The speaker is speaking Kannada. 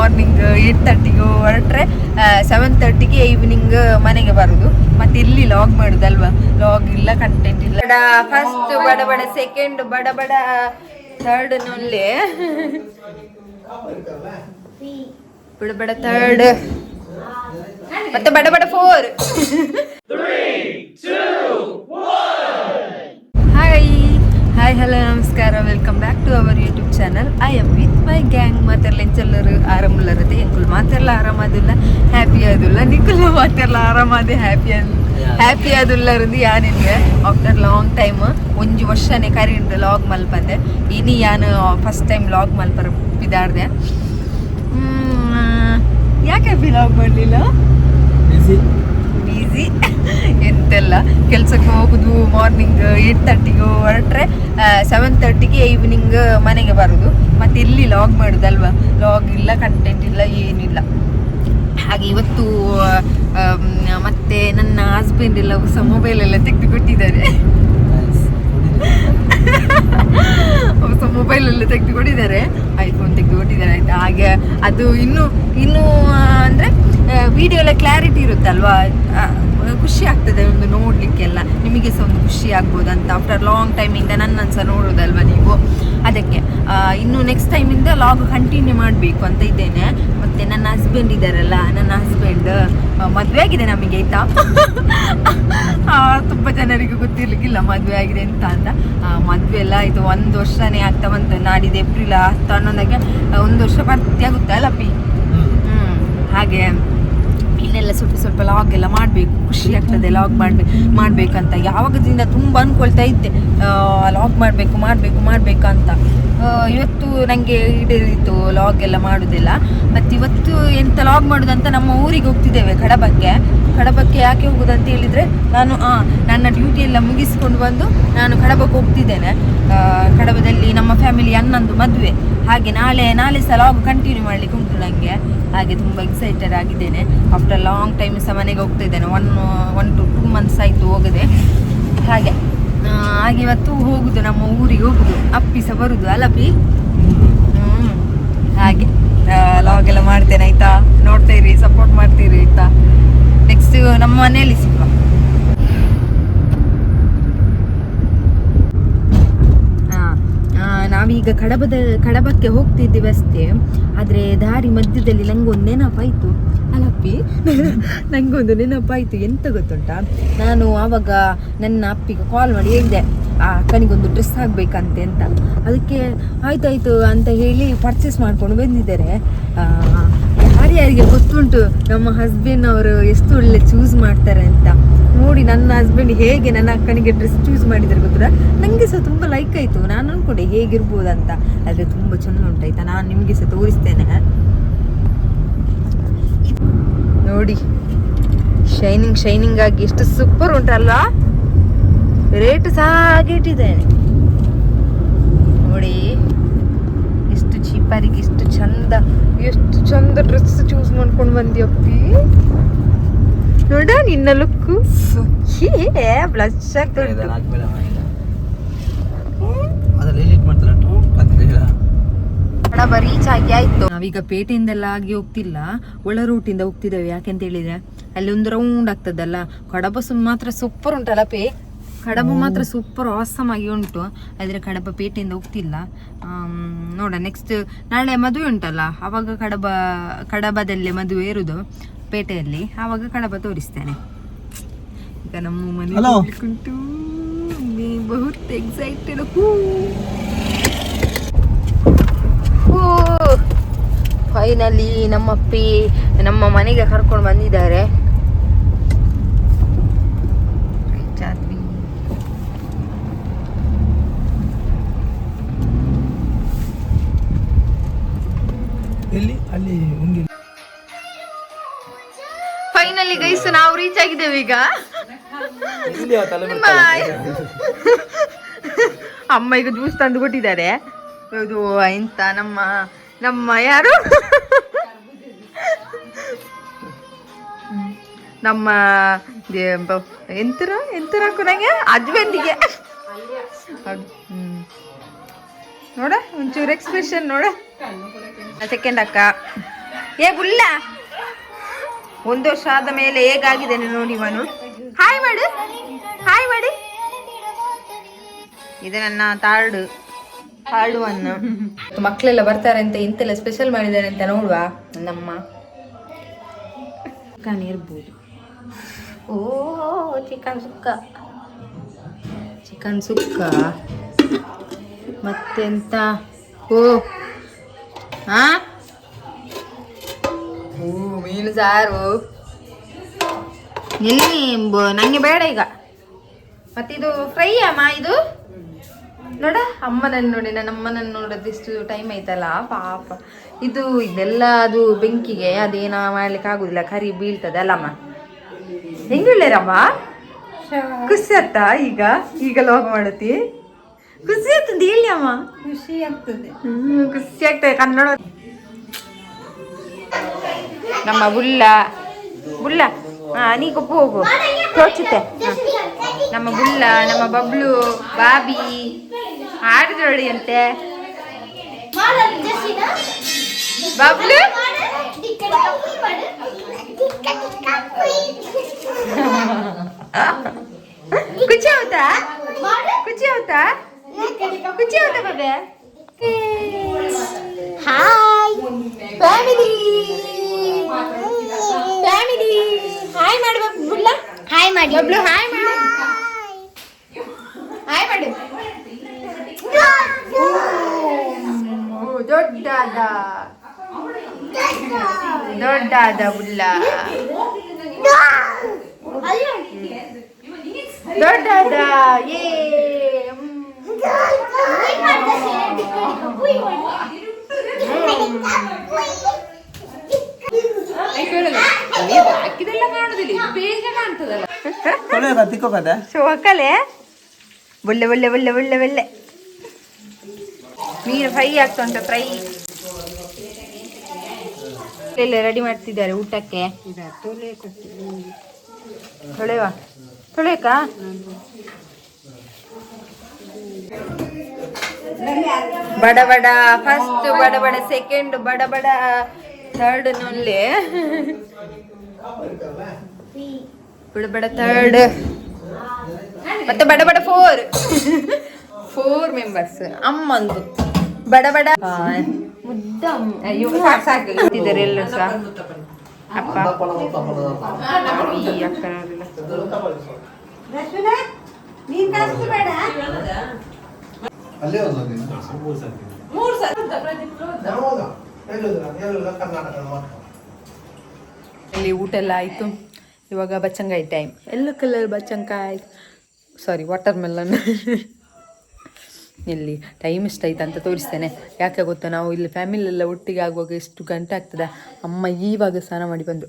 ಮಾರ್ನಿಂಗ್ 8:30 ಹೊರಟ್ರೆ 7:30 ಈವ್ನಿಂಗ್ ಮನೆಗೆ ಬರೋದು. ಮತ್ತೆ ಇಲ್ಲಿ ಲಾಗ್ ಮಾಡುದಲ್ವಾ, ಲಾಗ್ ಇಲ್ಲ, ಕಂಟೆಂಟ್ ಇಲ್ಲ. ಫಸ್ಟ್ ಬಡ ಬಡ, ಸೆಕೆಂಡ್ ಬಡ ಬಡ, ಥರ್ಡ್ ನೊಲ್ಲೆ ಬಡ ಬಡ ಥರ್ಡ್, ಮತ್ತೆ ಬಡ ಬಡ 4. ಹಾಯ್ ಹಲೋ ನಮಸ್ಕಾರ, welcome back to our YouTube channel. I am with my gang. ಮಾತೆಲ್ಲ ಎಂಚಲ್ಲರು ಆರಾಮಲ್ಲರದೆ, ಎಂಕುಲು ಮಾತೆಲ್ಲ ಆರಾಮದಿಲ್ಲ, ಹ್ಯಾಪಿ ಆದಿಲ್ಲ. ನಿಕ್ಕುಲು ಮಾತೆಲ್ಲ ಆರಾಮದೆ, ಹ್ಯಾಪಿ ಆದಿಲ್ಲರದು ಯಾನಿನ್ಗೆ ಆಫ್ಟರ್ ಲಾಂಗ್ ಟೈಮ್. ಒಂಜಿ ವರ್ಷನೇ ಕರೆಂಟ್ ಲಾಗ್ ಮಲ್ಪಂದೆ. ಇನಿ ಯಾನು ಫಸ್ಟ್ ಟೈಮ್ ಲಾಗ್ ಮಲ್ಪರ ಬಿದಾಡ್ದೆ. ಯಾಕೆ ಲಾಗ್ ಮಾಡಲಿಲ್ಲ? ಬಿಸಿ ಎಂತೆಲ್ಲ ಕೆಲ್ಸಕ್ಕೆ ಹೋಗುದು. ಮಾರ್ನಿಂಗ್ 8:30 ಹೊರಟ್ರೆ 7:30 ಈವ್ನಿಂಗ್ ಮನೆಗೆ ಬರೋದು. ಮತ್ತೆ ಇಲ್ಲಿ ಲಾಗ್ ಮಾಡುದಲ್ವಾ, ಲಾಗ್ ಇಲ್ಲ, ಕಂಟೆಂಟ್ ಇಲ್ಲ, ಏನಿಲ್ಲ. ಹಾಗೆ ಇವತ್ತು ಮತ್ತೆ ನನ್ನ ಹಸ್ಬೆಂಡ್ ಎಲ್ಲ ಹೊಸ ಮೊಬೈಲ್ ಎಲ್ಲ ತೆಗೆದು ಕೊಟ್ಟಿದ್ದಾರೆ. ಹೊಸ ಮೊಬೈಲ್ ಎಲ್ಲ ತೆಗೆದು ಕೊಟ್ಟಿದ್ದಾರೆ, ಐಫೋನ್ ತೆಗೆದು ಕೊಟ್ಟಿದ್ದಾರೆ ಆಯ್ತಾ. ಹಾಗೆ ಅದು ಇನ್ನು ಅಂದ್ರೆ ವಿಡಿಯೋ ಎಲ್ಲ ಕ್ಲಾರಿಟಿ ಇರುತ್ತಲ್ವಾ, ಖುಷಿ ಆಗ್ತದೆ ಒಂದು ನೋಡ್ಲಿಕ್ಕೆಲ್ಲ. ನಿಮಗೆ ಸಹ ಒಂದು ಖುಷಿ ಆಗ್ಬೋದು ಅಂತ ಆಫ್ಟರ್ ಲಾಂಗ್ ಟೈಮಿಂದ ನನ್ನನ್ನು ಸಹ ನೋಡೋದಲ್ವಾ ನೀವು. ಅದಕ್ಕೆ ಇನ್ನು ನೆಕ್ಸ್ಟ್ ಟೈಮಿಂದ ಲಾಗ್ ಕಂಟಿನ್ಯೂ ಮಾಡಬೇಕು ಅಂತ ಇದ್ದೇನೆ. ಮತ್ತೆ ನನ್ನ ಹಸ್ಬೆಂಡ್ ಇದ್ದಾರಲ್ಲ, ನನ್ನ ಹಸ್ಬೆಂಡ್ ಮದುವೆ ಆಗಿದೆ ನಮಗೆ ಆಯ್ತಾ. ತುಂಬ ಜನರಿಗೆ ಗೊತ್ತಿರ್ಲಿಕ್ಕಿಲ್ಲ ಮದುವೆ ಆಗಿದೆ ಅಂತ. ಮದುವೆ ಎಲ್ಲ ಆಯಿತು, 1 ವರ್ಷನೇ ಆಗ್ತಾ ಬಂತು. ನಾಡಿದ್ದು ಏಪ್ರಿಲ್ 10-11ಕ್ಕೆ 1 ವರ್ಷ ಪೂರ್ತಿ ಆಗುತ್ತೆ ಅಲ್ಲ ಪಿ. ಹಾಗೆ ಇನ್ನೆಲ್ಲ ಸ್ವಲ್ಪ ಲಾಗ್ ಎಲ್ಲ ಮಾಡಬೇಕು, ಖುಷಿ ಆಗ್ತದೆ ಲಾಗ್ ಮಾಡಬೇಕಂತ. ಯಾವಾಗದಿಂದ ತುಂಬ ಅಂದ್ಕೊಳ್ತಾ ಇದ್ದೆ ಲಾಗ್ ಮಾಡಬೇಕಂತ. ಇವತ್ತು ನನಗೆ ಈಡೇರಿತು ಲಾಗ್ ಎಲ್ಲ ಮಾಡೋದಿಲ್ಲ. ಮತ್ತು ಇವತ್ತು ಎಂತ ಲಾಗ್ ಮಾಡೋದಂತ ನಮ್ಮ ಊರಿಗೆ ಹೋಗ್ತಿದ್ದೇವೆ, ಕಡಬಕ್ಕೆ ಯಾಕೆ ಹೋಗೋದಂತ ಹೇಳಿದರೆ, ನಾನು ನನ್ನ ಡ್ಯೂಟಿ ಎಲ್ಲ ಮುಗಿಸ್ಕೊಂಡು ಬಂದು ನಾನು ಕಡಬಕ್ಕೆ ಹೋಗ್ತಿದ್ದೇನೆ. ಕಡಬದಲ್ಲಿ ನಮ್ಮ ಫ್ಯಾಮಿಲಿ ಅಣ್ಣಂದು ಮದುವೆ. ಹಾಗೆ ನಾಳೆ ಸಹ ಲಾಗ್ ಕಂಟಿನ್ಯೂ ಮಾಡಲಿಕ್ಕೆ ಉಂಟು ನನಗೆ. ಹಾಗೆ ತುಂಬ ಎಕ್ಸೈಟೆಡ್ ಆಗಿದ್ದೇನೆ. ಆಫ್ಟರ್ ಲಾಂಗ್ ಟೈಮ್ ಸಹ ಮನೆಗೆ ಹೋಗ್ತಾ ಇದ್ದೇನೆ. 1 to 2 months ಆಯಿತು ಹೋಗದೆ. ಹಾಗೆ ಇವತ್ತು ಹೋಗುದು, ನಮ್ಮ ಊರಿಗೆ ಹೋಗುದು, ಅಪ್ಪಿ ಸಹ ಬರುದು ಅಲ್ಲ ಪಿ. ಹಾಗೆ ಲಾಗ್ ಎಲ್ಲ ಮಾಡ್ತೇನೆ ಆಯ್ತಾ. ನೋಡ್ತಾ ಇರಿ, ಸಪೋರ್ಟ್ ಮಾಡ್ತೀರಿ ಆಯ್ತಾ. ನೆಕ್ಸ್ಟ್ ನಮ್ಮ ಮನೆಯಲ್ಲಿ ಸಿಗುವ. ನಾವೀಗ ಕಡಬಕ್ಕೆ ಹೋಗ್ತಿದ್ದೀವಿ ಅಷ್ಟೇ. ಆದರೆ ದಾರಿ ಮಧ್ಯದಲ್ಲಿ ನಂಗೊಂದು ನೆನಪಾಯಿತು ಅಲ್ಲಪ್ಪಿ. ನಂಗೊಂದು ನೆನಪಾಯಿತು. ಎಂತ ಗೊತ್ತುಂಟಾ, ನಾನು ಆವಾಗ ನನ್ನ ಅಪ್ಪಿಗೆ ಕಾಲ್ ಮಾಡಿ ಹೇಳಿದೆ, ಅಕ್ಕನಿಗೊಂದು ಡ್ರೆಸ್ ಆಗಬೇಕಂತೆ ಅಂತ. ಅದಕ್ಕೆ ಆಯ್ತಾಯ್ತು ಅಂತ ಹೇಳಿ ಪರ್ಚೇಸ್ ಮಾಡ್ಕೊಂಡು ಬಂದಿದ್ದಾರೆ. ಯಾರ್ಯಾರಿಗೆ ಗೊತ್ತುಂಟು ನಮ್ಮ ಹಸ್ಬೆಂಡ್ ಅವರು ಎಷ್ಟು ಒಳ್ಳೆ ಚೂಸ್ ಮಾಡ್ತಾರೆ ಅಂತ. ನೋಡಿ ನನ್ನ ಹಸ್ಬೆಂಡ್ ಹೇಗೆ ನನ್ನ ಅಕ್ಕನಿಗೆ ಡ್ರೆಸ್ ಚೂಸ್ ಮಾಡಿದರೆ ಗೊತ್ತಾ, ನನಗೆ ಸಹ ತುಂಬ ಲೈಕ್ ಆಯಿತು. ನಾನು ಅಂದ್ಕೊಂಡೆ ಹೇಗಿರ್ಬೋದಂತ, ಆದರೆ ತುಂಬ ಚೆಂದ ಉಂಟಾಯ್ತಾ. ನಾನು ನಿಮಗೆ ಸಹ ತೋರಿಸ್ತೇನೆ ನೋಡಿ. ಶೈನಿಂಗ್ ಆಗಿ ಎಷ್ಟು ಸೂಪರ್ ಉಂಟಲ್ವಾ. ರೇಟ್ ಸಹ ಹಾಗೆ ಇಟ್ಟಿದ್ದೇನೆ ನೋಡಿ. ಎಷ್ಟು ಚೀಪರಿಗೆ ಎಷ್ಟು ಚಂದ ಡ್ರೆಸ್ ಚೂಸ್ ಮಾಡ್ಕೊಂಡು ಬಂದಿಯಪ್ಪಿ. ನೋಡ ನಿನ್ನ ಲುಕ್ಕು ಬ್ಲಶ್ ಆಗ್ತದೆ. ಕಡಬ ರೀಚ್ ಆಗಿ ಆಯ್ತು. ನಾವೀಗ ಪೇಟೆಯಿಂದೆಲ್ಲ ಆಗಿ ಹೋಗ್ತಿಲ್ಲ, ಒಳ ರೂಟಿಂದ ಹೋಗ್ತಿದ್ದೇವೆ. ಯಾಕೆಂತ ಹೇಳಿದ್ರೆ ಅಲ್ಲಿ ಒಂದು ರೌಂಡ್ ಆಗ್ತದಲ್ಲ. ಕಡಬ ಮಾತ್ರ ಸೂಪರ್ ಉಂಟಲ್ಲ ಪೇ, ಕಡಬ ಮಾತ್ರ ಸೂಪರ್ ಆಸಮ್ ಆಗಿ ಉಂಟು. ಆದರೆ ಕಡಬ ಪೇಟೆಯಿಂದ ಹೋಗ್ತಿಲ್ಲ. ನೋಡ ನೆಕ್ಸ್ಟ್ ನಾಳೆ ಮದುವೆ ಉಂಟಲ್ಲ, ಆವಾಗ ಕಡಬದಲ್ಲೇ ಮದುವೆ ಇರುದು ಪೇಟೆಯಲ್ಲಿ, ಆವಾಗ ಕಡಬ ತೋರಿಸ್ತೇನೆ. ಈಗ ನಮ್ಮ ಮನೆ ಉಂಟು, ಬಹುತ್ ಎಕ್ಸೈಟೆಡ್. ಫೈನಲಿ ನಮ್ಮಪ್ಪಿ ನಮ್ಮ ಮನೆಗೆ ಕರ್ಕೊಂಡು ಬಂದಿದ್ದಾರೆ. ಫೈನಲಿ ಗೈಸ್ ನಾವು ರೀಚ್ ಆಗಿದ್ದೇವೆ. ಈಗ ಅಮ್ಮ ಈಗ ಜ್ಯೂಸ್ ತಂದು ಕೊಟ್ಟಿದ್ದಾರೆ. ಇದು ಎಂತ ನಮ್ಮ ಯಾರು ನಮ್ಮ ಎಂತರ ನಂಗೆ ಹಸ್ಬೆಂಡಿಗೆ ನೋಡ ಒಂಚೂರು ಎಕ್ಸ್ಪ್ರೆಷನ್ ನೋಡ. ಸೆಕೆಂಡ್ ಅಕ್ಕ ಏ ಬುಲ್ಲ, 1 ವರ್ಷ ಆದ ಮೇಲೆ ಹೇಗಾಗಿದ್ದೇನೆ ನೋಡಿ ಇವನು. ಹಾಯ್ ಮಾಡು, ಹಾಯ್ ಮಾಡಿ. ಇದು ನನ್ನ ತಾಳುವನ್ನು. ಮಕ್ಕಳೆಲ್ಲ ಬರ್ತಾರೆ ಅಂತ ಇಂತೆಲ್ಲ ಸ್ಪೆಷಲ್ ಮಾಡಿದ್ದಾರೆ ಅಂತ ನೋಡುವ. ನಮ್ಮ ಚಿಕನ್ ಇರ್ಬೋದು. ಓ ಚಿಕನ್ ಸುಕ್ಕ ಮತ್ತೆಂತ. ಓ ಹಾ, ಓ ಮೀನು ಸಾರು. ಎಲ್ಲಿ ನಂಗೆ ಬೇಡ ಈಗ. ಮತ್ತಿದು ಫ್ರೈ ಅಮ್ಮ. ಇದು ನೋಡ ಅಮ್ಮನನ್ನು ನೋಡಿ, ನನ್ನ ಅಮ್ಮನನ್ನು ನೋಡೋದಿಷ್ಟು ಟೈಮ್ ಆಯ್ತಲ್ಲ ಪಾಪ. ಇದೆಲ್ಲ ಅದು ಬೆಂಕಿಗೆ ಅದೇನ ಮಾಡ್ಲಿಕ್ಕೆ ಆಗುದಿಲ್ಲ, ಕರಿ ಬೀಳ್ತದೆ ಅಲ್ಲಮ್ಮ. ಹೆಂಗಿಳ್ಳೇರಮ್ಮ, ಖುಷಿ ಆಗ್ತಾ? ಈಗ ಲಾಗ್ ಮಾಡುತ್ತಿ, ಖುಷಿ ಆಗ್ತದೆ ಹೇಳಿ ಅಮ್ಮ. ಖುಷಿ ಆಗ್ತದೆ, ಖುಷಿ ಆಗ್ತದೆ. ಕನ್ನಡ ನಮ್ಮ ಬುಲ್ಲ ನೀ ಕೊಪ್ಪು ಹೋಗು ತೋಚುತ್ತೆ. ನಮ್ಮ ಬುಲ್ಲ, ನಮ್ಮ ಬಬ್ಲು, ಬಾಬಿ ಆಡಿದೊಳ್ಳಿ ಅಂತೆ. ಬಬ್ಲು ಕುಚಿ ಹೌದಾ ಬಾಬೆ. ಹಾಯ್ ಫ್ಯಾಮಿಲಿ, ಹಾಯ್ ಮಾಡು ಬುಲ್ಲ. ಹಾಯ್ ಮಾಡಿ ಬಬ್ಲು, ಹಾಯ್ ಮಾಡು. ದೊಡ್ಡಾದ ಬುಲ್ಲ, ದೊಡ್ಡಾದ. ಹಾಕಿದೆಲ್ಲ ಕಾಣುದಿಲ್ಲ, ಬೇಗ ಕಾಣ್ತದಲ್ಲ. ಶೋಕಲೆ ಒಳ್ಳೆ ಒಳ್ಳೆ ಒಳ್ಳೆ ಒಳ್ಳೆ ಒಳ್ಳೆ ಮೀನು ಫ್ರೈ ಆಗ್ತಾ ಉಂಟು. ಫ್ರೈ ಎಲ್ಲ ರೆಡಿ ಮಾಡ್ತಿದ್ದಾರೆ ಊಟಕ್ಕೆ. ತೊಳೆಯಕ ಬಡ ಬಡ ಫಸ್ಟ್, ಬಡ ಬಡ ಸೆಕೆಂಡ್, ಬಡ ಬಡ ಥರ್ಡ್ ನೊಲ್ಲೆ, ಬಡ ಬಡ ಥರ್ಡ್, ಮತ್ತೆ ಬಡ ಬಡ ಫೋರ್ ಮೆಂಬರ್ಸ್. ಅಮ್ಮಂದು ಬಡ ಬಡ ಮುದ್ದ ಸಾಕಿದ್ದಾರೆ ಎಲ್ಲರೂ ಸಹ. ಅಪ್ಪ ಈ ಅಕ್ಕನವರೆಲ್ಲ ಇಲ್ಲಿ ಊಟ ಎಲ್ಲ ಆಯ್ತು. ಇವಾಗ ಬಚ್ಚಂಗಾಯಿ ಟೈಮ್. ಎಲ್ಲೋ ಕಲರ್ ಬಚ್ಚಂಗಾಯಿ, ಸಾರಿ ವಾಟರ್ ಮೆಲನ್. ಇಲ್ಲಿ ಟೈಮ್ ಎಷ್ಟಾಯ್ತು ಅಂತ ತೋರಿಸ್ತೇನೆ. ಯಾಕೆ ಗೊತ್ತಾ, ನಾವು ಇಲ್ಲಿ ಫ್ಯಾಮಿಲಿ ಎಲ್ಲ ಒಟ್ಟಿಗೆ ಆಗುವಾಗ ಎಷ್ಟು ಗಂಟೆ ಆಗ್ತದೆ. ಅಮ್ಮ ಈವಾಗ ಸ್ನಾನ ಮಾಡಿ ಬಂದು